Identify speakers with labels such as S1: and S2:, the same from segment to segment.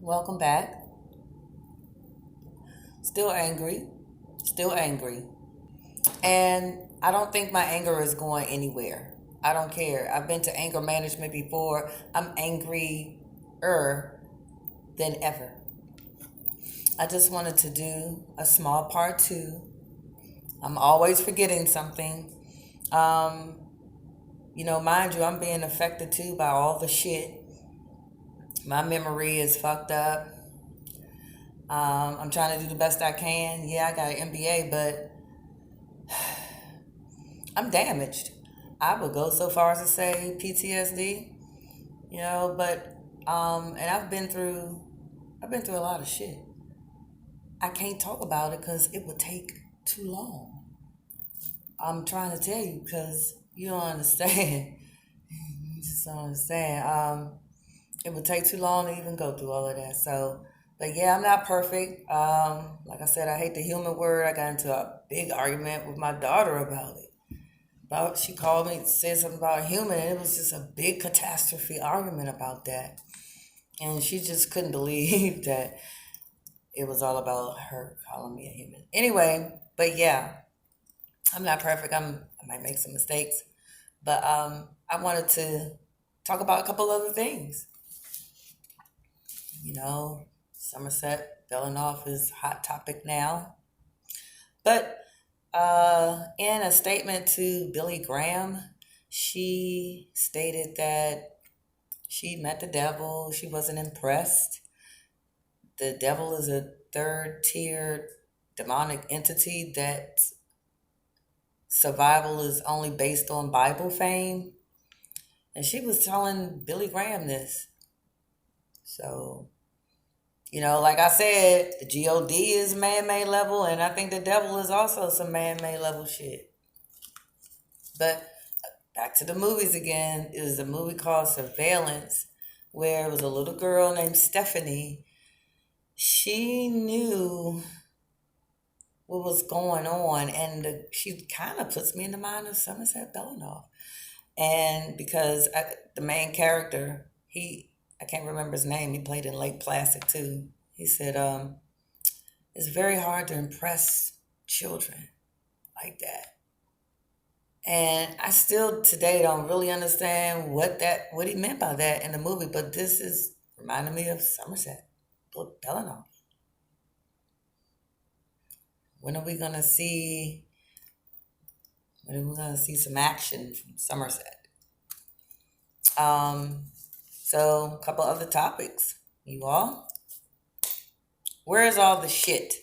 S1: Welcome back. Still angry. Still angry. And I don't think my anger is going anywhere. I don't care. I've been to anger management before. I'm angrier than ever. I just wanted to do a small part two. I'm always forgetting something. Um, mind you, I'm being affected too by all the shit. My memory is fucked up. I'm trying to do the best I can. Yeah, I got an MBA, but I'm damaged. I would go so far as to say PTSD, but and I've been through a lot of shit. I can't talk about it because it would take too long. I'm trying to tell you because you don't understand. You just don't understand. It would take too long to even go through all of that. So, but yeah, I'm not perfect. Like I said, I hate the human word. I got into a big argument with my daughter about it. She called me, said something about human, and it was just a big catastrophe argument about that. And she just couldn't believe that it was all about her calling me a human. Anyway, but yeah, I'm not perfect. I might make some mistakes, but I wanted to talk about a couple other things. You know, Somerset belling off is hot topic now, but in a statement to Billy Graham, she stated that she met the devil. She wasn't impressed. The devil is a third tier demonic entity that survival is only based on Bible fame. And she was telling Billy Graham this. So, like I said, the God is man-made level, and I think the devil is also some man-made level shit. But back to the movies again. It was a movie called Surveillance, where it was a little girl named Stephanie. She knew what was going on, and she kind of puts me in the mind of Somerset Belanoff. And because the main character, I can't remember his name. He played in Lake Placid too. He said, "It's very hard to impress children like that." And I still today don't really understand what he meant by that in the movie. But this is reminding me of Somerset Belanoff. When are we gonna see? When are we gonna see some action from Somerset? Um, so a couple other topics, you all. Where is all the shit?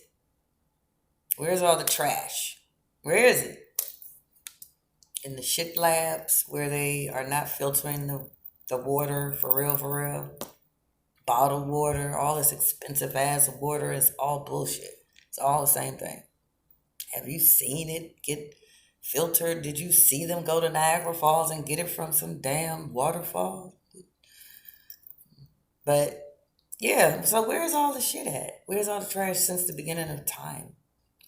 S1: Where's all the trash? Where is it? In the shit labs where they are not filtering the water for real. Bottled water, all this expensive ass water is all bullshit. It's all the same thing. Have you seen it get filtered? Did you see them go to Niagara Falls and get it from some damn waterfall? But yeah, so where's all the shit at? Where's all the trash since the beginning of time?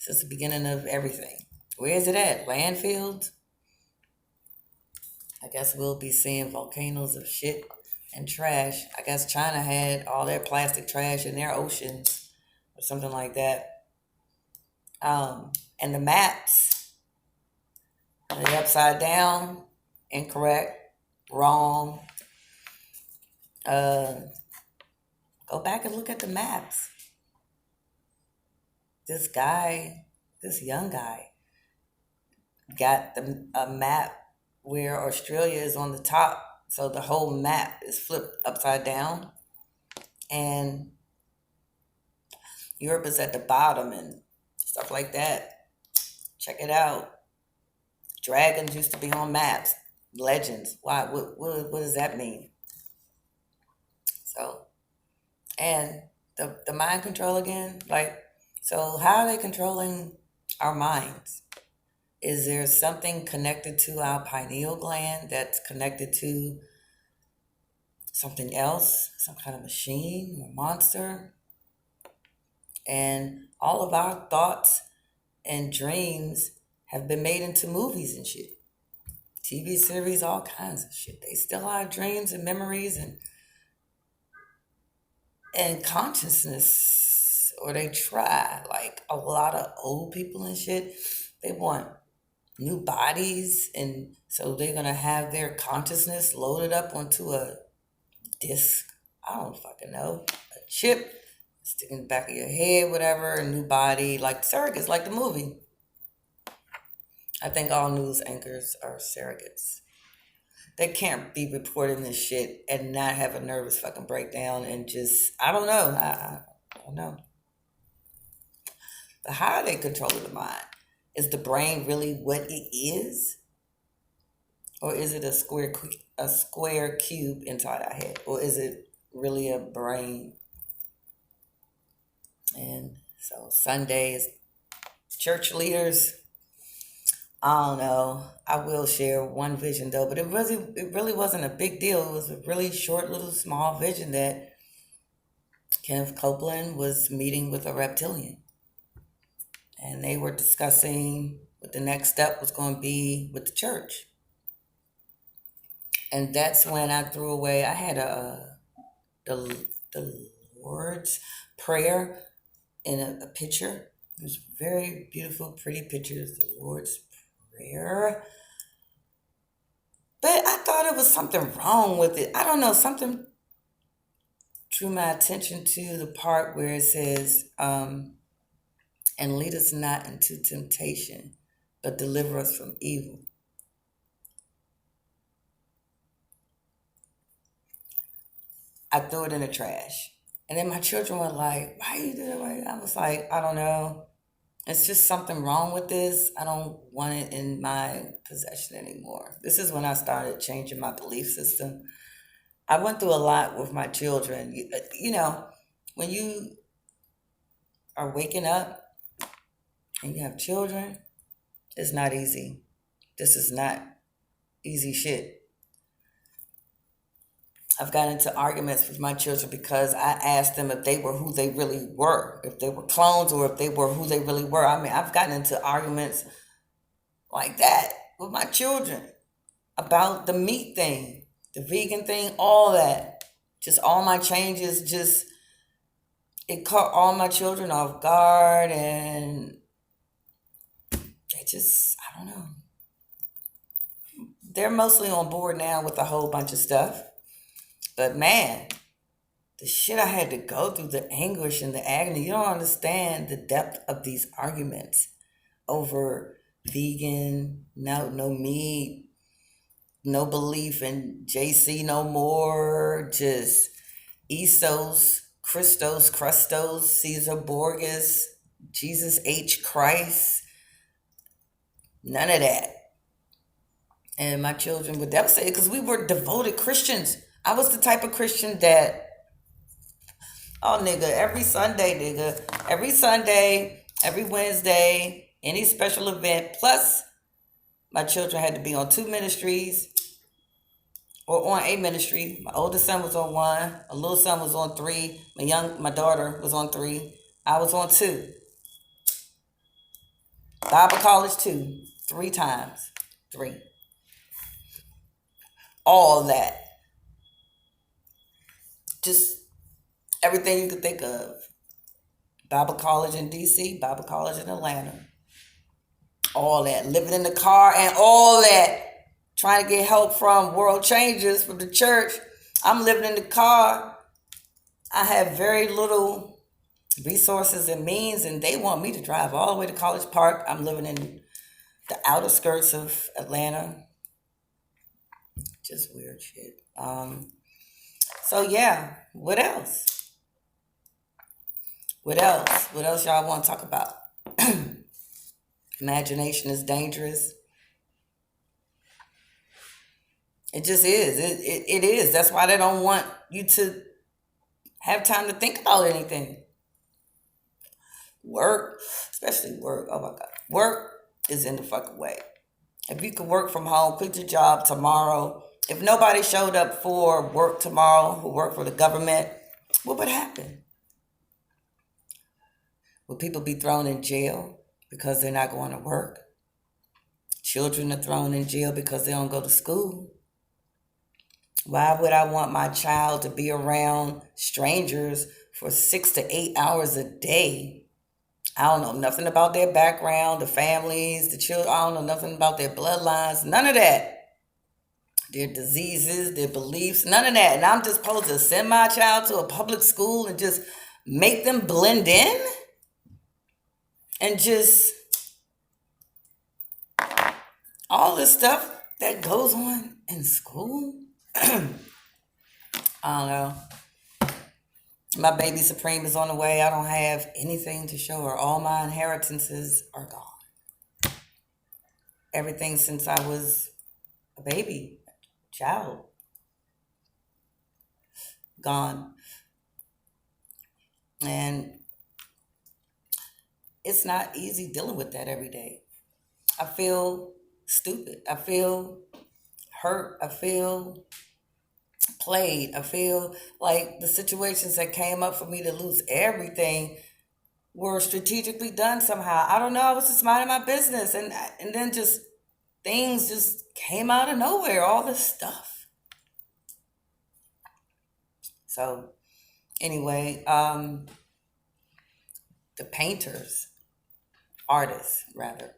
S1: Since the beginning of everything? Where is it at? Landfills? I guess we'll be seeing volcanoes of shit and trash. I guess China had all their plastic trash in their oceans or something like that. And the maps, are they upside down? Incorrect? Wrong? Uh, Go back and look at the maps. This young guy, got a map where Australia is on the top, so the whole map is flipped upside down, and Europe is at the bottom and stuff like that. Check it out. Dragons used to be on maps. Legends. Why? What does that mean? So, and the mind control again, like, so how are they controlling our minds? Is there something connected to our pineal gland that's connected to something else, some kind of machine or monster? And all of our thoughts and dreams have been made into movies and shit. TV series, all kinds of shit. They still are dreams and memories, and and consciousness, or they try. Like a lot of old people and shit, they want new bodies, and so they're gonna have their consciousness loaded up onto a disc. I don't fucking know, a chip, stick in the back of your head, whatever, a new body, like surrogates, like the movie. I think all news anchors are surrogates. They can't be reporting this shit and not have a nervous fucking breakdown and just, I don't know. I don't know. But how are they controlling the mind? Is the brain really what it is? Or is it a square cube inside our head? Or is it really a brain? And so Sunday is church leaders. I don't know. I will share one vision though, but it really wasn't a big deal. It was a really short, little, small vision that Kenneth Copeland was meeting with a reptilian, and they were discussing what the next step was going to be with the church. And that's when I threw away. I had the Lord's Prayer in a picture. It was very beautiful, pretty pictures. The Lord's Prayer. But I thought it was something wrong with it. I don't know, something drew my attention to the part where it says, and lead us not into temptation, but deliver us from evil. I threw it in the trash. And then my children were like, why you do that? I was like, I don't know. It's just something wrong with this. I don't want it in my possession anymore. This is when I started changing my belief system. I went through a lot with my children. You know, when you are waking up and you have children, it's not easy. This is not easy shit. I've gotten into arguments with my children because I asked them if they were who they really were, if they were clones or if they were who they really were. I mean, I've gotten into arguments like that with my children about the meat thing, the vegan thing, all that. Just all my changes, just, it caught all my children off guard, and they just, I don't know. They're mostly on board now with a whole bunch of stuff. But man, the shit I had to go through, the anguish and the agony, you don't understand the depth of these arguments over vegan, no meat, no belief in JC no more, just Ethos, Christos, Crustos, Caesar Borges, Jesus H. Christ, none of that. And my children were devastated because we were devoted Christians. I was the type of Christian that, oh nigga, every Sunday, every Wednesday, any special event, plus my children had to be on 2 ministries or on a ministry. My oldest son was on 1, my little son was on 3, my daughter was on 3, I was on 2. Bible college 2, 3 times, 3. All that. Just everything you could think of. Bible college in DC, Bible college in Atlanta. All that. Living in the car and all that. Trying to get help from World Changers from the church. I'm living in the car. I have very little resources and means, and they want me to drive all the way to College Park. I'm living in the outer skirts of Atlanta. Just weird shit. So yeah, what else? What else y'all want to talk about? Imagination is dangerous. It just is. It is. That's why they don't want you to have time to think about anything. Work, especially work. Oh my God. Work is in the fucking way. If you could work from home, quit your job tomorrow. If nobody showed up for work tomorrow who worked for the government, what would happen? Would people be thrown in jail because they're not going to work? Children are thrown in jail because they don't go to school. Why would I want my child to be around strangers for 6 to 8 hours a day? I don't know nothing about their background, the families, the children. I don't know nothing about their bloodlines, none of that. Their diseases, their beliefs, none of that. And I'm just supposed to send my child to a public school and just make them blend in and just all this stuff that goes on in school. I don't know. My baby Supreme is on the way. I don't have anything to show her. All my inheritances are gone. Everything since I was a baby, child, gone. And it's not easy dealing with that every day. I feel stupid. I feel hurt. I feel played. I feel like the situations that came up for me to lose everything were strategically done somehow. I don't know. I was just minding my business, and then just things just came out of nowhere. All this stuff. So anyway, the painters, artists rather,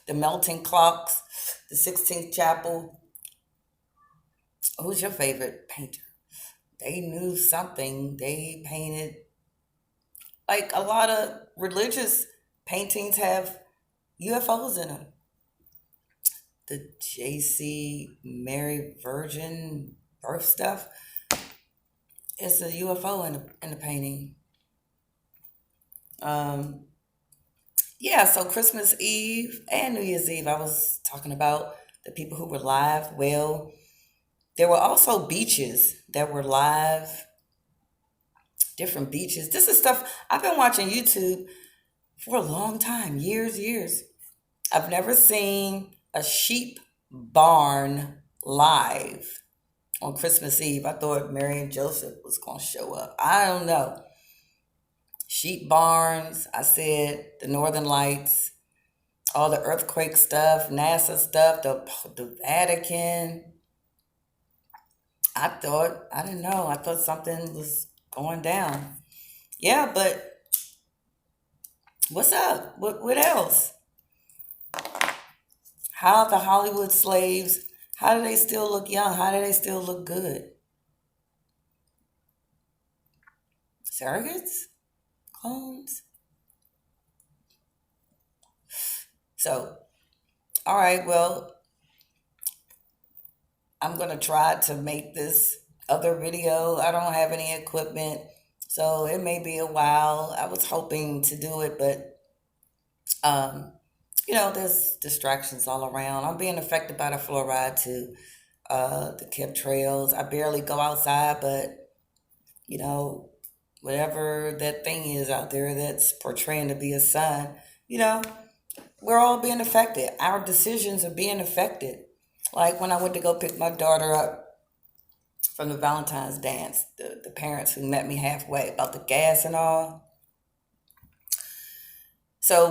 S1: the melting clocks, the 16th Chapel. Who's your favorite painter? They knew something. They painted, like a lot of religious paintings have UFOs in them. The JC Mary Virgin birth stuff, it's a UFO in the painting. Um, yeah, so Christmas Eve and New Year's Eve, I was talking about the people who were live. Well, there were also beaches that were live, different beaches. This is stuff I've been watching YouTube for a long time, years, years. I've never seen a sheep barn live on Christmas Eve. I thought Mary and Joseph was going to show up. I don't know. Sheep barns, I said the Northern Lights, all the earthquake stuff, NASA stuff, the Vatican. I didn't know. I thought something was going down. Yeah, but what's up? What else? How the Hollywood slaves, how do they still look young? How do they still look good? Surrogates? Clones? So, all right, well, I'm going to try to make this other video. I don't have any equipment, so it may be a while. I was hoping to do it, but um, there's distractions all around. I'm being affected by the fluoride too. The chemtrails. I barely go outside, but you know, whatever that thing is out there that's portraying to be a sun, you know, we're all being affected. Our decisions are being affected. Like when I went to go pick my daughter up from the Valentine's dance, the parents who met me halfway about the gas and all. So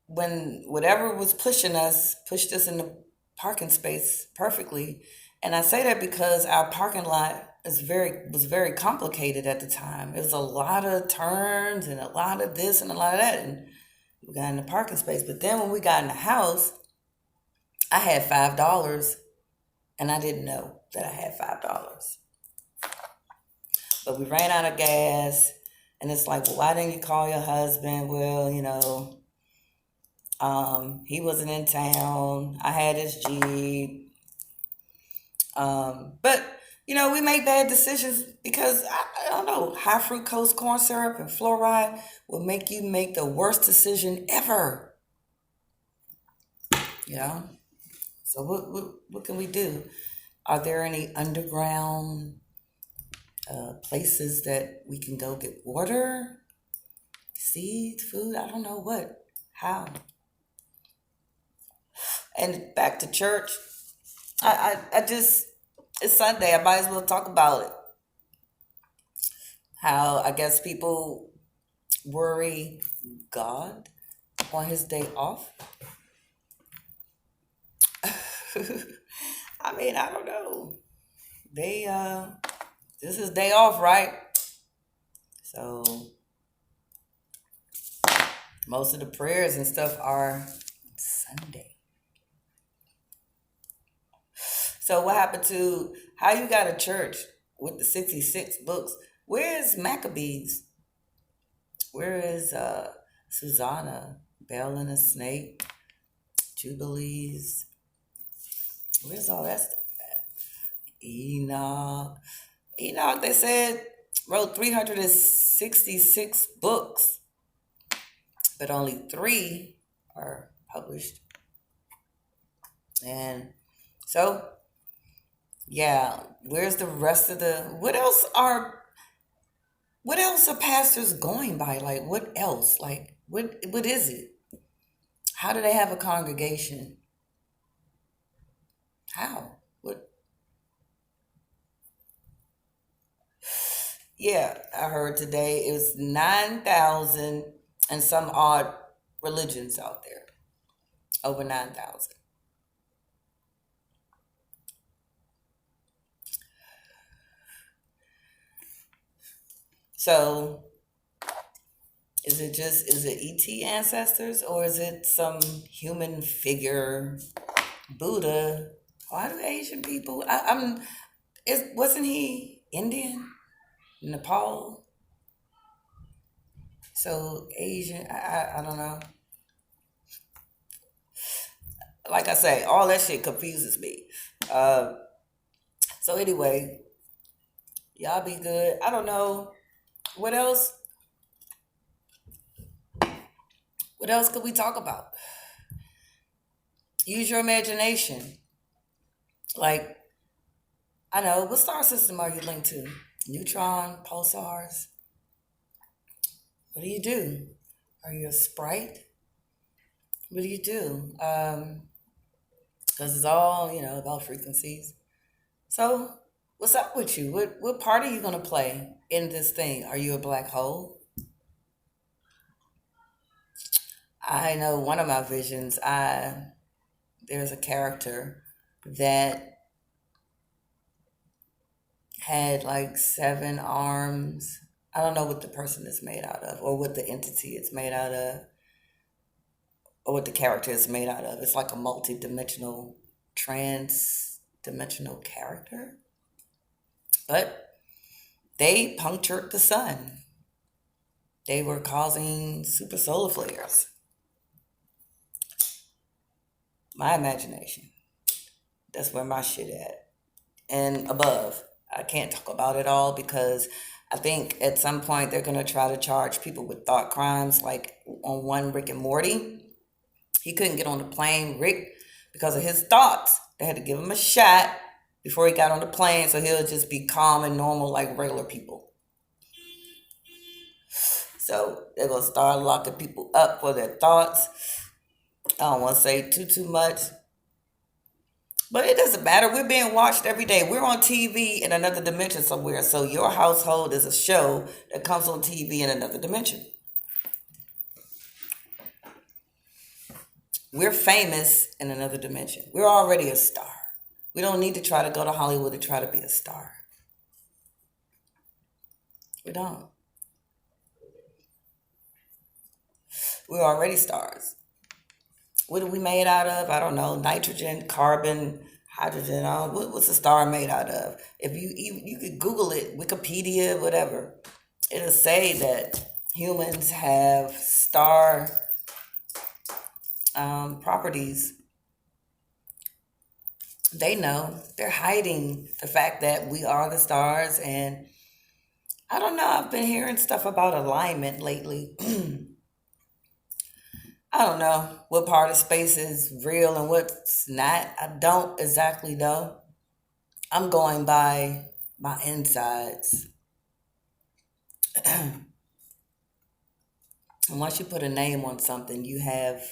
S1: when whatever was pushing us pushed us in the parking space perfectly, and I say that because our parking lot was very complicated at the time. It was a lot of turns and a lot of this and a lot of that, and we got in the parking space. But then when we got in the house, I had $5, and I didn't know that I had $5. But we ran out of gas, and it's like, well, why didn't you call your husband? Well, he wasn't in town. I had his Jeep. But we make bad decisions because I don't know, high fructose corn syrup and fluoride will make you make the worst decision ever. You know. So what can we do? Are there any underground places that we can go get water, seeds, food? I don't know what, how. And back to church. I just, it's Sunday. I might as well talk about it. How I guess people worry God on his day off. I mean, I don't know. They this is day off, right? So most of the prayers and stuff are Sunday. So what happened to how you got a church with the 66 books? Where is Maccabees? Where is Susanna? Bell and the Snake? Jubilees? Where's all that stuff? Enoch. Enoch, they said, wrote 366 books, but only 3 are published. And so, yeah, where's the rest of the what else are pastors going by? Like what else? Like what is it? How do they have a congregation? How? What? Yeah, I heard today it was 9,000 and some odd religions out there. Over 9,000. So is it ET ancestors or is it some human figure? Buddha? Why do Asian people? Wasn't he Indian? Nepal? So Asian, I don't know. Like I say, all that shit confuses me. Uh, so anyway, y'all be good. I don't know what else. What else could we talk about? Use your imagination. Like I know what star system are you linked to? Neutron, pulsars. What do you do? Are you a sprite? What do you do? Because it's all about frequencies. So, what's up with you? What part are you gonna play in this thing? Are you a black hole? I know one of my visions. There's a character that had like 7 arms. I don't know what the person is made out of, or what the entity is made out of, or what the character is made out of. It's like a multi-dimensional, trans-dimensional character. But they punctured the sun. They were causing super solar flares. My imagination. That's where my shit at. And above. I can't talk about it all because I think at some point they're going to try to charge people with thought crimes, like on one Rick and Morty. He couldn't get on the plane, Rick, because of his thoughts. They had to give him a shot before he got on the plane so he'll just be calm and normal like regular people. So they're going to start locking people up for their thoughts. I don't want to say too much. But it doesn't matter. We're being watched every day. We're on TV in another dimension somewhere. So your household is a show that comes on TV in another dimension. We're famous in another dimension. We're already a star. We don't need to try to go to Hollywood to try to be a star. We don't. We're already stars. What are we made out of? I don't know. Nitrogen, carbon, hydrogen. What's a star made out of? If you could Google it, Wikipedia, whatever, it'll say that humans have star properties. They know they're hiding the fact that we are the stars, and I don't know. I've been hearing stuff about alignment lately. I don't know what part of space is real and what's not. I don't exactly know. I'm going by my insides. And once you put a name on something, you have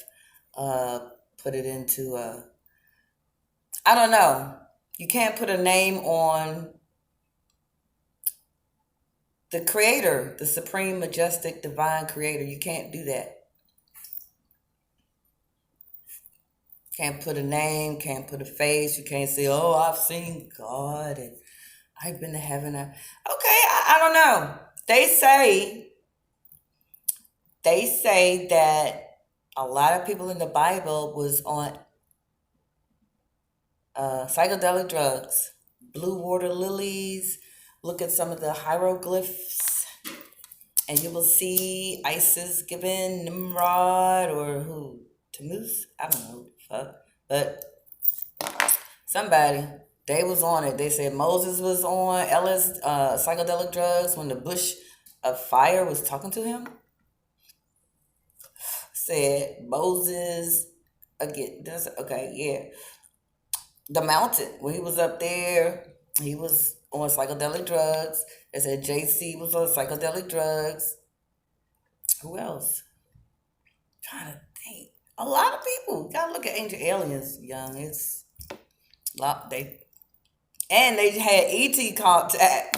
S1: put it into a. I don't know. You can't put a name on the creator, the supreme, majestic, divine creator. You can't do that. Can't put a name, can't put a face. You can't say, "Oh, I've seen God and I've been to heaven." Okay, I don't know. They say they say that a lot of people in the Bible was on psychedelic drugs, blue water lilies. Look at some of the hieroglyphs, and you will see Isis giving Nimrod or who Tammuz. I don't know, fuck, but somebody they was on it. They said Moses was on psychedelic drugs when the bush of fire was talking to him. Said Moses again. This okay, yeah. The mountain when he was up there, he was on psychedelic drugs. They said JC was on psychedelic drugs. Who else? Trying to think. A lot of people. You gotta look at Ancient Aliens, young. It's a lot. They had ET contact,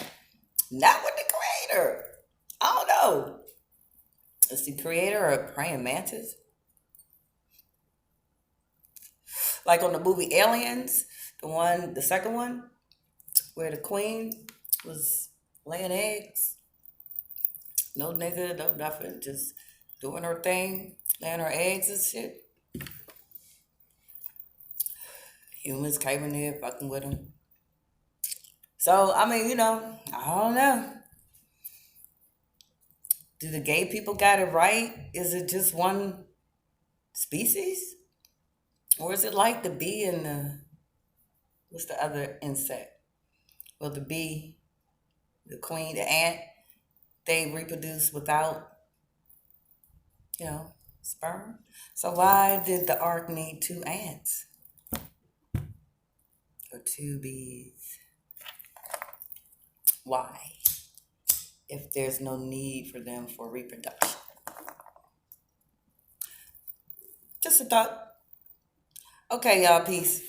S1: not with the creator. I don't know. Is the creator a praying mantis? Like on the movie Aliens, the second one, where the queen was laying eggs. No nigga, no nothing. Just doing her thing, laying her eggs and shit. Humans came in there fucking with them. So, I mean, I don't know. Do the gay people got it right? Is it just one species? Or is it like the bee and what's the other insect? Well, the bee, the queen, the ant, they reproduce without, sperm. So why did the ark need two ants or two bees? Why? If there's no need for them for reproduction. Just a thought. Okay, y'all, peace.